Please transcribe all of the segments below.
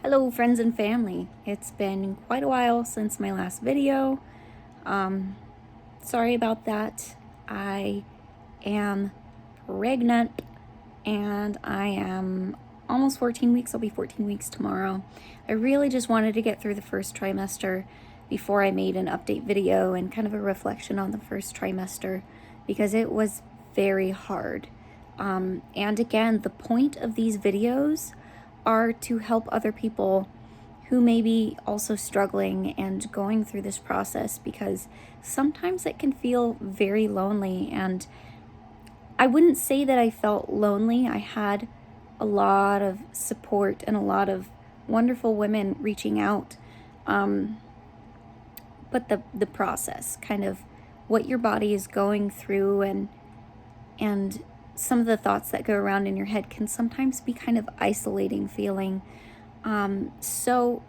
Hello friends and family. It's been quite a while since my last video. Sorry about that. I am pregnant and I am almost 14 weeks. I'll be 14 weeks tomorrow. I really just wanted to get through the first trimester before I made an update video and kind of a reflection on the first trimester because it was very hard. And again, the point of these videos are to help other people who may be also struggling and going through this process, because sometimes it can feel very lonely. And I wouldn't say that I felt lonely. I had a lot of support and a lot of wonderful women reaching out. But the process, kind of what your body is going through and some of the thoughts that go around in your head can sometimes be kind of isolating feeling. So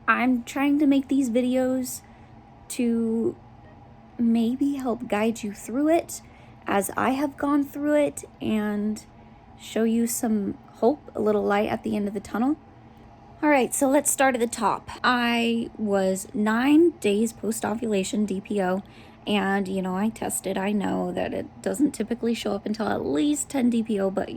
I'm trying to make these videos to maybe help guide you through it as I have gone through it and show you some hope, a little light at the end of the tunnel. All right, so let's start at the top. I was 9 days post-ovulation DPO. And, I tested. I know that it doesn't typically show up until at least 10 DPO, but,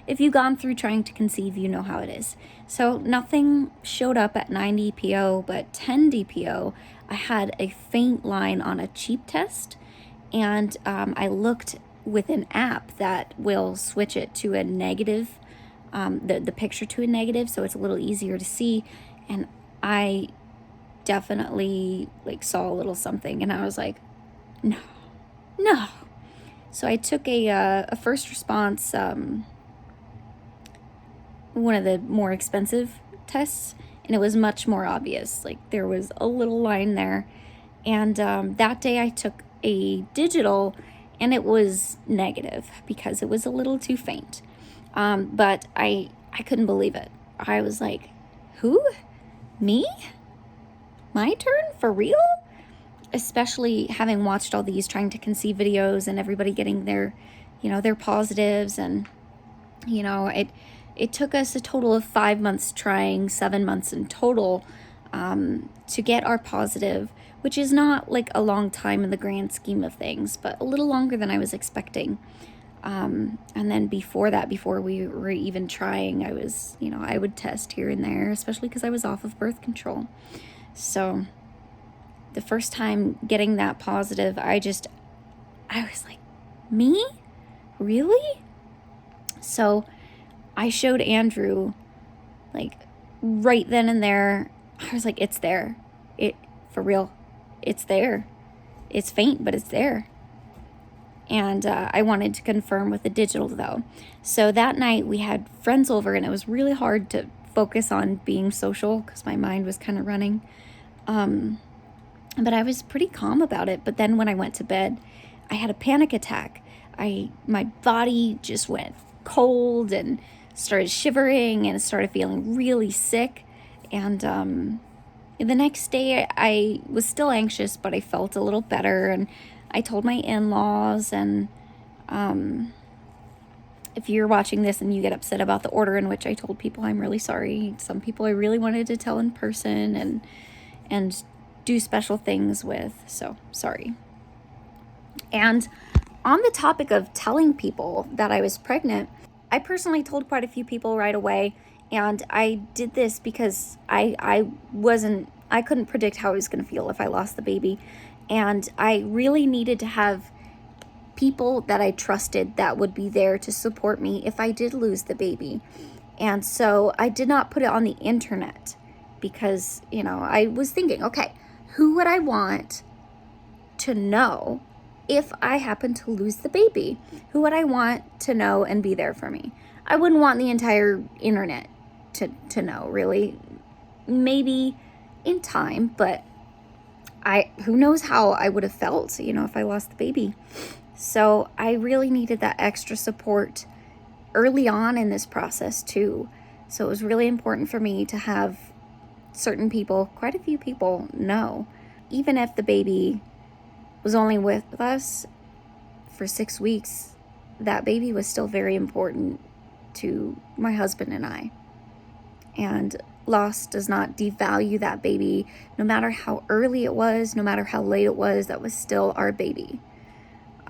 if you've gone through trying to conceive, you know how it is. So nothing showed up at 9 DPO, but 10 DPO, I had a faint line on a cheap test. And I looked with an app that will switch it to a negative, the picture to a negative, so it's a little easier to see. And I definitely saw a little something, and I was like, no. So I took a first response, one of the more expensive tests, and it was much more obvious. There was a little line there. And that day I took a digital, and it was negative because it was a little too faint. But I couldn't believe it. I was like, who? Me? My turn? For real? Especially having watched all these trying to conceive videos and everybody getting their positives. And, it took us a total of 5 months trying, 7 months in total, to get our positive, which is not a long time in the grand scheme of things, but a little longer than I was expecting. And then before we were even trying, I was, I would test here and there, especially because I was off of birth control. So the first time getting that positive, I was like, me? Really? So I showed Andrew, right then and there. I was like, it's there. For real. It's there. It's faint, but it's there. And I wanted to confirm with the digital, though. So that night we had friends over, and it was really hard to focus on being social because my mind was kind of running. But I was pretty calm about it. But then when I went to bed, I had a panic attack. My body just went cold and started shivering and started feeling really sick. And the next day I was still anxious, but I felt a little better. And I told my in-laws. And if you're watching this and you get upset about the order in which I told people, I'm really sorry. Some people I really wanted to tell in person and do special things with, so sorry. And on the topic of telling people that I was pregnant, I personally told quite a few people right away, and I did this because I couldn't predict how I was going to feel if I lost the baby, and I really needed to have people that I trusted that would be there to support me if I did lose the baby. And so I did not put it on the internet because, I was thinking, okay, who would I want to know if I happen to lose the baby? Who would I want to know and be there for me? I wouldn't want the entire internet to know, really. Maybe in time, but who knows how I would have felt, if I lost the baby. So I really needed that extra support early on in this process too. So it was really important for me to have certain people, quite a few people, know. Even if the baby was only with us for 6 weeks, that baby was still very important to my husband and I. And loss does not devalue that baby. No matter how early it was, no matter how late it was, that was still our baby.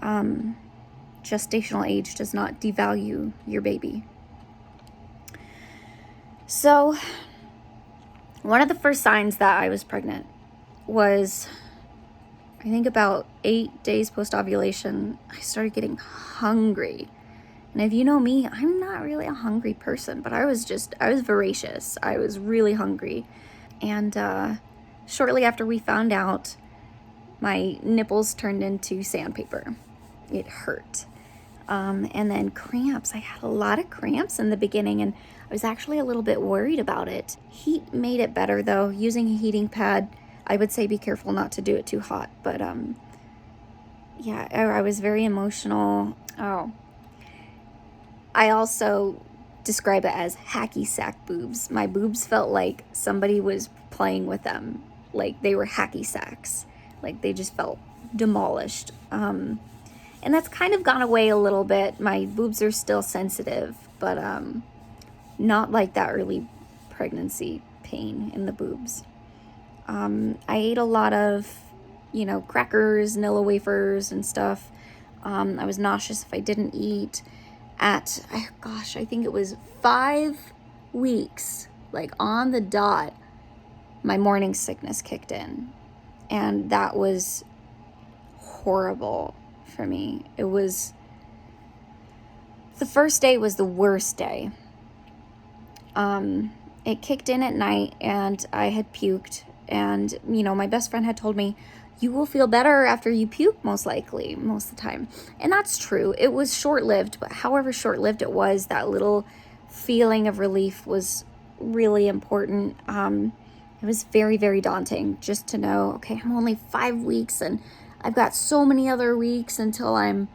Gestational age does not devalue your baby. So, one of the first signs that I was pregnant was, I think about 8 days post-ovulation, I started getting hungry. And if you know me, I'm not really a hungry person, but I was voracious. I was really hungry. And shortly after we found out, my nipples turned into sandpaper. It hurt. And then cramps. I had a lot of cramps in the beginning, and I was actually a little bit worried about it. Heat made it better, though. Using a heating pad, I would say be careful not to do it too hot. But yeah, I was very emotional. Oh, I also describe it as hacky sack boobs. My boobs felt like somebody was playing with them, like they were hacky sacks, like they just felt demolished. And that's kind of gone away a little bit. My boobs are still sensitive, but not like that early pregnancy pain in the boobs. I ate a lot of, crackers, Nilla wafers and stuff. I was nauseous if I didn't eat. I think it was 5 weeks, like on the dot, my morning sickness kicked in. And that was horrible for me. The first day was the worst day. It kicked in at night and I had puked, and my best friend had told me, you will feel better after you puke, most likely, most of the time. And that's true. It was short-lived, but however short-lived it was, that little feeling of relief was really important. It was very, very daunting just to know, okay, I'm only 5 weeks and I've got so many other weeks until I'm,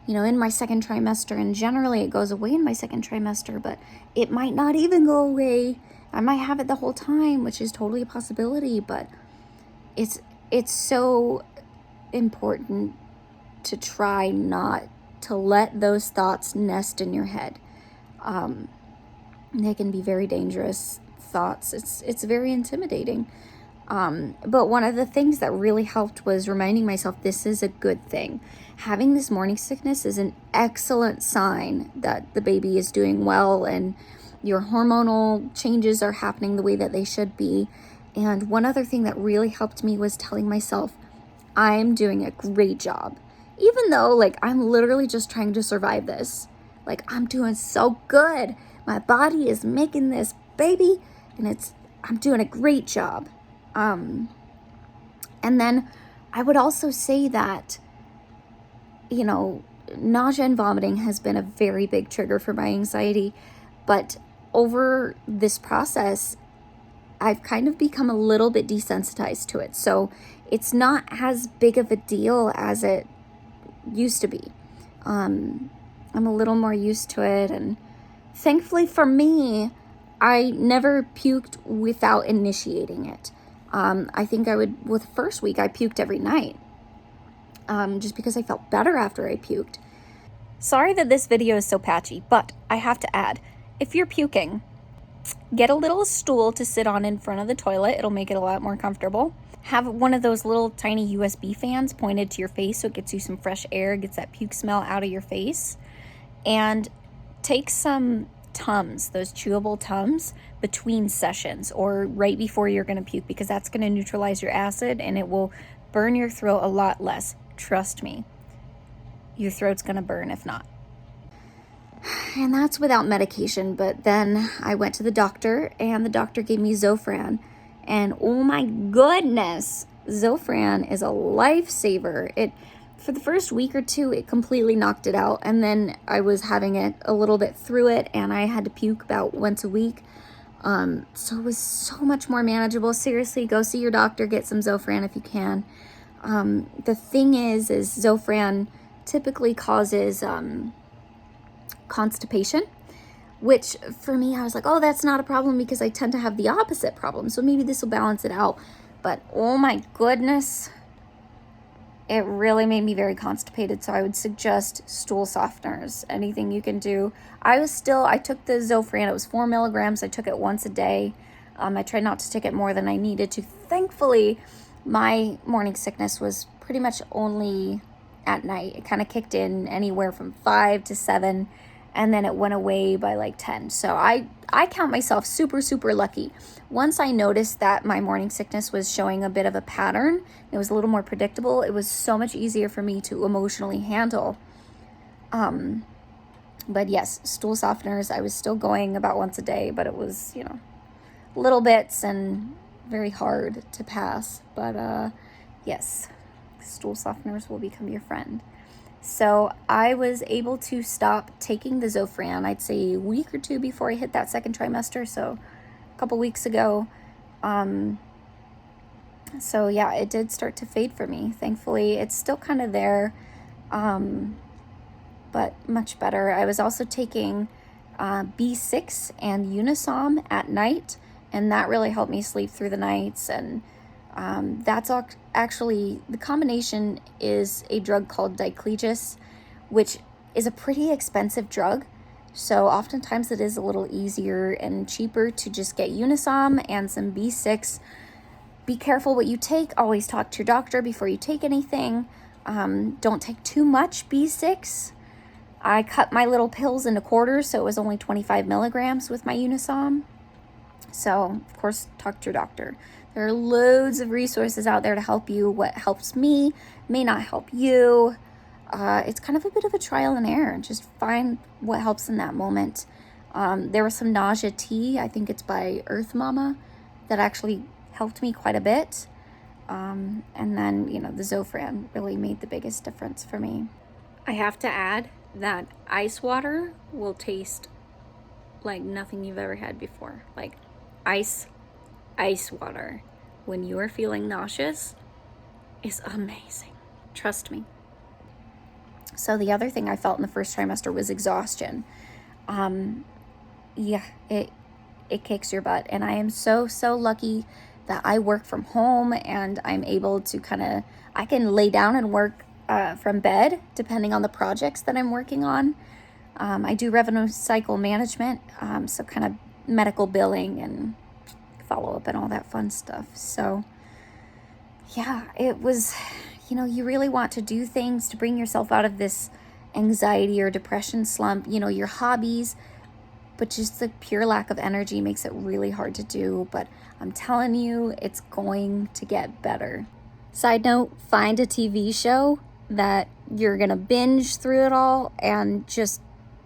in my second trimester. And generally it goes away in my second trimester, but it might not even go away. I might have it the whole time, which is totally a possibility, but it's so important to try not to let those thoughts nest in your head. They can be very dangerous thoughts. It's very intimidating. But one of the things that really helped was reminding myself this is a good thing. Having this morning sickness is an excellent sign that the baby is doing well and your hormonal changes are happening the way that they should be. And one other thing that really helped me was telling myself, I'm doing a great job. Even though, I'm literally just trying to survive this. I'm doing so good. My body is making this baby, and I'm doing a great job. And then I would also say that, nausea and vomiting has been a very big trigger for my anxiety. But over this process, I've kind of become a little bit desensitized to it. So it's not as big of a deal as it used to be. I'm a little more used to it. And thankfully for me, I never puked without initiating it. I think with the first week, I puked every night. Just because I felt better after I puked. Sorry that this video is so patchy, but I have to add, if you're puking, get a little stool to sit on in front of the toilet. It'll make it a lot more comfortable. Have one of those little tiny USB fans pointed to your face so it gets you some fresh air, gets that puke smell out of your face. And take some Tums, those chewable Tums, between sessions or right before you're going to puke, because that's going to neutralize your acid and it will burn your throat a lot less. Trust me, your throat's going to burn if not. And that's without medication. But then I went to the doctor and the doctor gave me Zofran. And oh my goodness, Zofran is a lifesaver. For the first week or two, it completely knocked it out. And then I was having it a little bit through it and I had to puke about once a week. So it was so much more manageable. Seriously, go see your doctor, get some Zofran if you can. The thing is Zofran typically causes constipation, which for me, I was like, oh, that's not a problem because I tend to have the opposite problem. So maybe this will balance it out. But oh my goodness, it really made me very constipated. So I would suggest stool softeners, anything you can do. I took the Zofran. It was 4 milligrams. I took it once a day. I tried not to take it more than I needed to. Thankfully, my morning sickness was pretty much only at night. It kind of kicked in anywhere from 5 to 7, and then it went away by like 10. So I count myself super, super lucky. Once I noticed that my morning sickness was showing a bit of a pattern, it was a little more predictable, it was so much easier for me to emotionally handle. But yes, stool softeners, I was still going about once a day, but it was, little bits and very hard to pass. But yes, stool softeners will become your friend. So I was able to stop taking the Zofran, I'd say a week or two before I hit that second trimester, so a couple weeks ago. So yeah, it did start to fade for me. Thankfully, it's still kind of there, but much better. I was also taking B6 and Unisom at night, and that really helped me sleep through the nights. And that's actually, the combination is a drug called diclegis, which is a pretty expensive drug. So oftentimes it is a little easier and cheaper to just get Unisom and some B6. Be careful what you take. Always talk to your doctor before you take anything. Don't take too much B6. I cut my little pills into quarters, so it was only 25 milligrams with my Unisom. So, of course, talk to your doctor. There are loads of resources out there to help you. What helps me may not help you. It's kind of a bit of a trial and error. Just find what helps in that moment. There was some nausea tea. I think it's by Earth Mama that actually helped me quite a bit. And then, the Zofran really made the biggest difference for me. I have to add that ice water will taste like nothing you've ever had before. Like ice water when you are feeling nauseous is amazing. Trust me. So the other thing I felt in the first trimester was exhaustion. It kicks your butt. And I am so, so lucky that I work from home and I'm able to I can lay down and work from bed, depending on the projects that I'm working on. I do revenue cycle management, so kind of medical billing and follow-up and all that fun stuff. So yeah, it was, you really want to do things to bring yourself out of this anxiety or depression slump, your hobbies, but just the pure lack of energy makes it really hard to do. But I'm telling you, it's going to get better. Side note, find a TV show that you're gonna binge through it all and just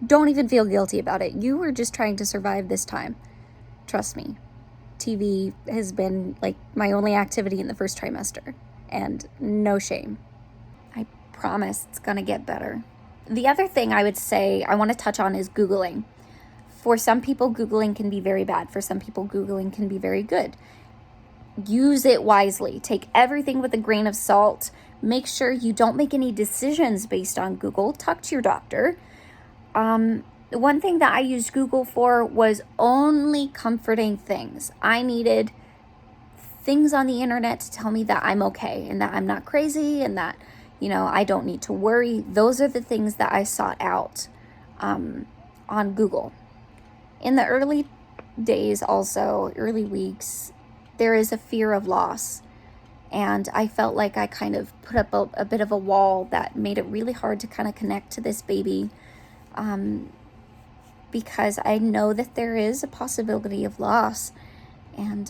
don't even feel guilty about it. You were just trying to survive this time. Trust me. TV has been like my only activity in the first trimester, and no shame. I promise it's gonna get better. The other thing I would say I want to touch on is Googling. For some people, Googling can be very bad. For some people, Googling can be very good. Use it wisely. Take everything with a grain of salt. Make sure you don't make any decisions based on Google. Talk to your doctor. One thing that I used Google for was only comforting things. I needed things on the internet to tell me that I'm okay and that I'm not crazy and that, I don't need to worry. Those are the things that I sought out on Google. In the early days also, early weeks, there is a fear of loss. And I felt like I kind of put up a bit of a wall that made it really hard to kind of connect to this baby. Because I know that there is a possibility of loss. And,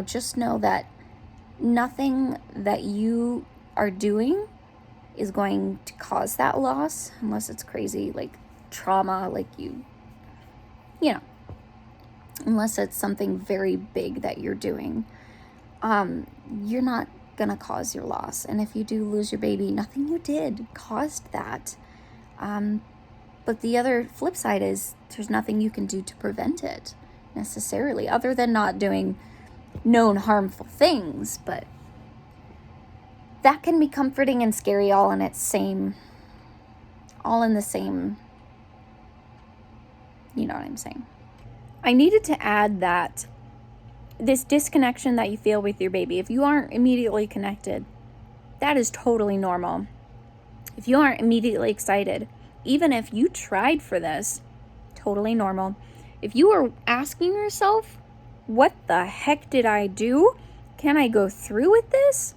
just know that nothing that you are doing is going to cause that loss, unless it's crazy, like trauma, like unless it's something very big that you're doing. You're not gonna cause your loss. And if you do lose your baby, nothing you did caused that. But the other flip side is there's nothing you can do to prevent it necessarily, other than not doing known harmful things. But that can be comforting and scary all in the same, you know what I'm saying? I needed to add that this disconnection that you feel with your baby, if you aren't immediately connected, that is totally normal. If you aren't immediately excited, even if you tried for this, totally normal. If you are asking yourself, what the heck did I do? Can I go through with this?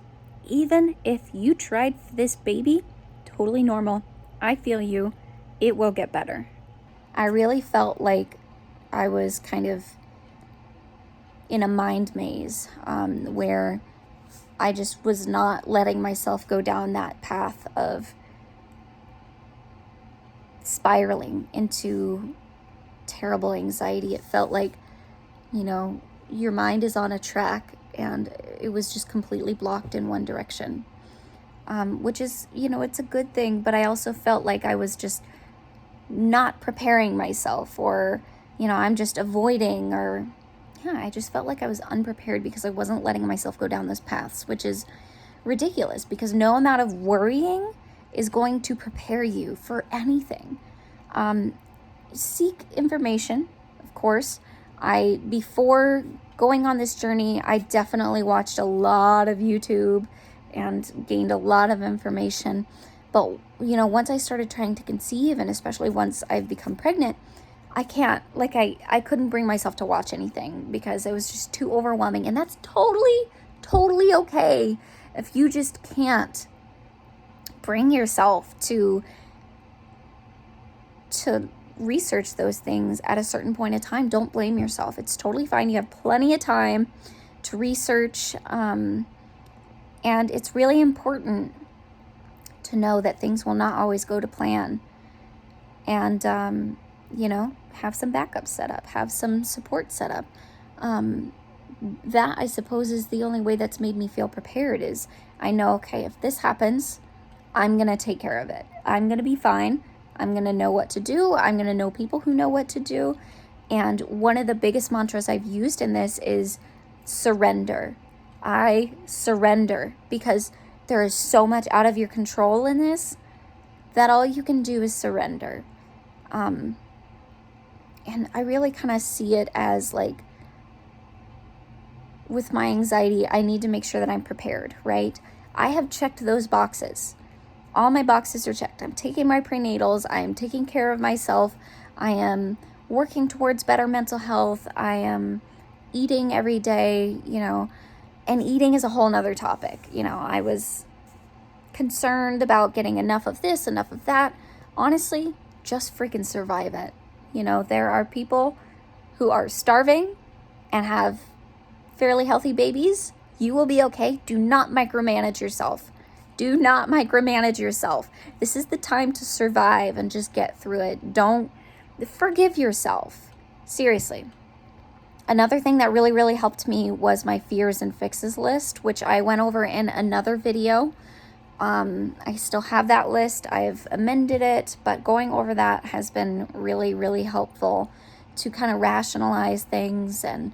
Even if you tried for this baby, totally normal. I feel you. It will get better. I really felt like I was kind of in a mind maze where I just was not letting myself go down that path of spiraling into terrible anxiety. It felt like, your mind is on a track and it was just completely blocked in one direction, which is, it's a good thing. But I also felt like I was just not preparing myself, or, I'm just avoiding, or I just felt like I was unprepared because I wasn't letting myself go down those paths, which is ridiculous because no amount of worrying is going to prepare you for anything. Seek information, of course. Before going on this journey, I definitely watched a lot of YouTube and gained a lot of information. But, once I started trying to conceive, and especially once I've become pregnant, I couldn't bring myself to watch anything because it was just too overwhelming. And that's totally, totally okay. If you just can't bring yourself to research those things at a certain point in time, don't blame yourself. It's totally fine. You have plenty of time to research. And it's really important to know that things will not always go to plan. And, have some backup set up, have some support set up. That, I suppose, is the only way that's made me feel prepared. Is I know, okay, if this happens, I'm going to take care of it. I'm going to be fine. I'm going to know what to do. I'm going to know people who know what to do. And one of the biggest mantras I've used in this is surrender. I surrender, because there is so much out of your control in this that all you can do is surrender. And I really kind of see it as like, with my anxiety, I need to make sure that I'm prepared, right? I have checked those boxes. All my boxes are checked. I'm taking my prenatals. I am taking care of myself. I am working towards better mental health. I am eating every day, and eating is a whole nother topic. I was concerned about getting enough of this, enough of that. Honestly, just freaking survive it. There are people who are starving and have fairly healthy babies. You will be okay. Do not micromanage yourself. Do not micromanage yourself. This is the time to survive and just get through it. Don't forgive yourself. Seriously. Another thing that really, really helped me was my fears and fixes list, which I went over in another video. I still have that list. I've amended it, but going over that has been really, really helpful to kind of rationalize things. And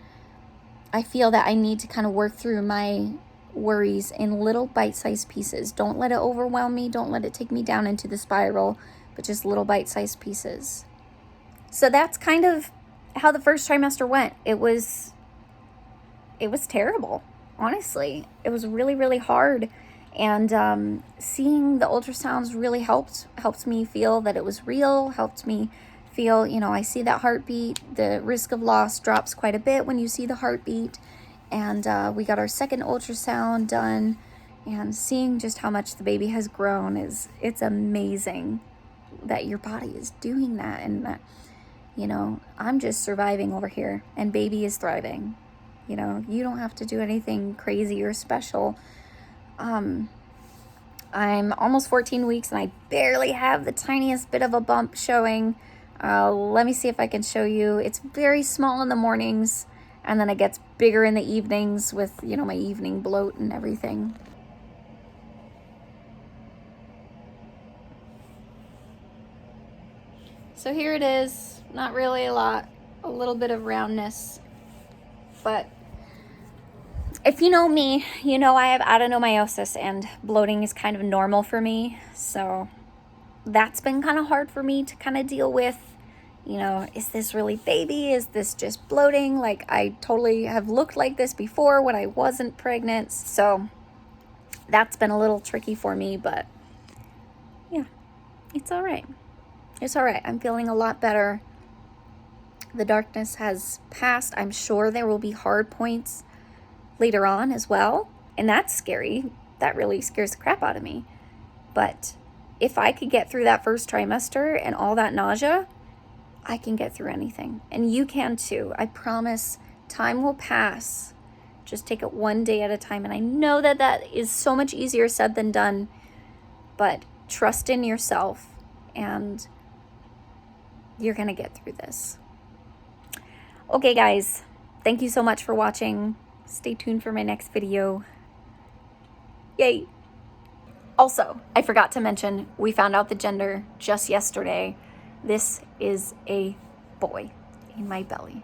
I feel that I need to kind of work through my worries in little bite-sized pieces. Don't let it overwhelm me. Don't let it take me down into the spiral, but just little bite-sized pieces. So that's kind of how the first trimester went. It was terrible, honestly. It was really, really hard. And seeing the ultrasounds really helped me feel that it was real, helped me feel, I see that heartbeat. The risk of loss drops quite a bit when you see the heartbeat. And we got our second ultrasound done, and seeing just how much the baby has grown it's amazing that your body is doing that, and that, I'm just surviving over here and baby is thriving. You don't have to do anything crazy or special. I'm almost 14 weeks and I barely have the tiniest bit of a bump showing. Let me see if I can show you. It's very small in the mornings, and then it gets bigger in the evenings with, my evening bloat and everything. So here it is. Not really a lot. A little bit of roundness. But if you know me, I have adenomyosis, and bloating is kind of normal for me. So that's been kind of hard for me to kind of deal with. Is this really baby? Is this just bloating? Like, I totally have looked like this before when I wasn't pregnant. So that's been a little tricky for me, but yeah, it's all right. It's all right. I'm feeling a lot better. The darkness has passed. I'm sure there will be hard points later on as well, and that's scary. That really scares the crap out of me. But if I could get through that first trimester and all that nausea, I can get through anything. And you can too. I promise time will pass. Just take it one day at a time. And I know that that is so much easier said than done, but trust in yourself and you're going to get through this. Okay, guys, thank you so much for watching. Stay tuned for my next video. Yay! Also, I forgot to mention, we found out the gender just yesterday. This is a boy in my belly.